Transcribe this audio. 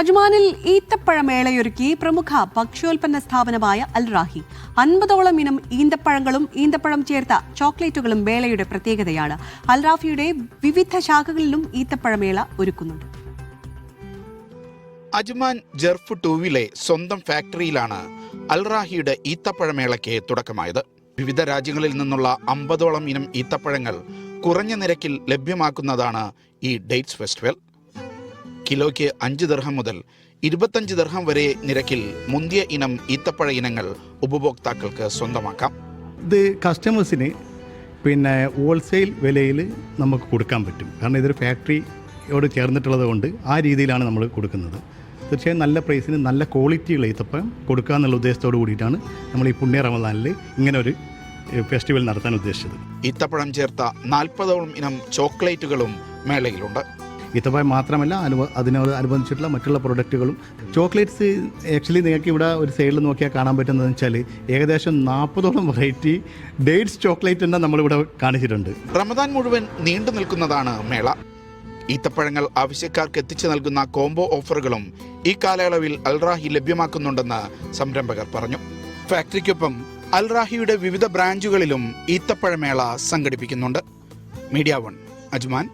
അജ്മാനിൽ ഈത്തപ്പഴമേളയൊരുക്കി പ്രമുഖ ഭക്ഷ്യോൽപ്പന്ന സ്ഥാപനമായ അൽ റാഹി. 50ഓളം ഇനം ഈന്തപ്പഴങ്ങളും ഈന്തപ്പഴം ചേർത്ത ചോക്ലേറ്റുകളും മേളയുടെ പ്രത്യേകതയാണ്. അൽ റാഹിയുടെ വിവിധ ശാഖകളിലും ഈത്തപ്പഴമേള ഒരുക്കുന്നുണ്ട്. അജ്മാൻ ജർഫ് 2-വിലെ സ്വന്തം ഫാക്ടറിയിലാണ് അൽ റാഹിയുടെ ഈത്തപ്പഴമേളയ്ക്ക് തുടക്കമായത്. വിവിധ രാജ്യങ്ങളിൽ നിന്നുള്ള 50ഓളം ഇനം ഈത്തപ്പഴങ്ങൾ കുറഞ്ഞ നിരക്കിൽ ലഭ്യമാക്കുന്നതാണ് ഈ ഡേറ്റ്സ് ഫെസ്റ്റിവൽ. കിലോയ്ക്ക് 5 ദിർഹം മുതൽ 25 ദിർഹം വരെ നിരക്കിൽ മുന്തിയ ഇനം ഈത്തപ്പഴ ഇനങ്ങൾ ഉപഭോക്താക്കൾക്ക് സ്വന്തമാക്കാം. ഇത് കസ്റ്റമേഴ്സിന് ഹോൾസെയിൽ വിലയിൽ നമുക്ക് കൊടുക്കാൻ പറ്റും. കാരണം ഇതൊരു ഫാക്ടറിയോട് ചേർന്നിട്ടുള്ളത് കൊണ്ട് ആ രീതിയിലാണ് നമ്മൾ കൊടുക്കുന്നത്. തീർച്ചയായും നല്ല പ്രൈസിന് നല്ല ക്വാളിറ്റിയുള്ള ഈത്തപ്പഴം കൊടുക്കുക എന്നുള്ള ഉദ്ദേശത്തോടു കൂടിയിട്ടാണ് നമ്മൾ ഈ പുണ്യ റമദാനിൽ ഇങ്ങനെ ഒരു ഫെസ്റ്റിവൽ നടത്താൻ ഉദ്ദേശിച്ചത്. ഈത്തപ്പഴം ചേർത്ത 40ഓളം ഇനം ചോക്ലേറ്റുകളും മേളയിലുണ്ട്. ഈത്തപ്പഴം മാത്രമല്ല അതിനോട് അനുബന്ധിച്ചിട്ടുള്ള മറ്റുള്ള പ്രൊഡക്റ്റുകളും. ചോക്ലേറ്റ്സ് ആക്ച്വലി നിങ്ങൾക്ക് ഇവിടെ ഒരു സൈഡിൽ നോക്കിയാൽ കാണാൻ പറ്റുന്നതെന്ന് വെച്ചാൽ ഏകദേശം 40ഓളം വെറൈറ്റി ഡേറ്റ്സ് ചോക്ലേറ്റ് തന്നെ നമ്മളിവിടെ കാണിച്ചിട്ടുണ്ട്. റമദാൻ മുഴുവൻ നീണ്ടു നിൽക്കുന്നതാണ് മേള. ഈത്തപ്പഴങ്ങൾ ആവശ്യക്കാർക്ക് എത്തിച്ചു നൽകുന്ന കോംബോ ഓഫറുകളും ഈ കാലയളവിൽ അൽ റാഹി ലഭ്യമാക്കുന്നുണ്ടെന്ന് സംരംഭകർ പറഞ്ഞു. ഫാക്ടറിക്കൊപ്പം അൽ റാഹിയുടെ വിവിധ ബ്രാഞ്ചുകളിലും ഈത്തപ്പഴമേള സംഘടിപ്പിക്കുന്നുണ്ട്. Media 1 Ajman.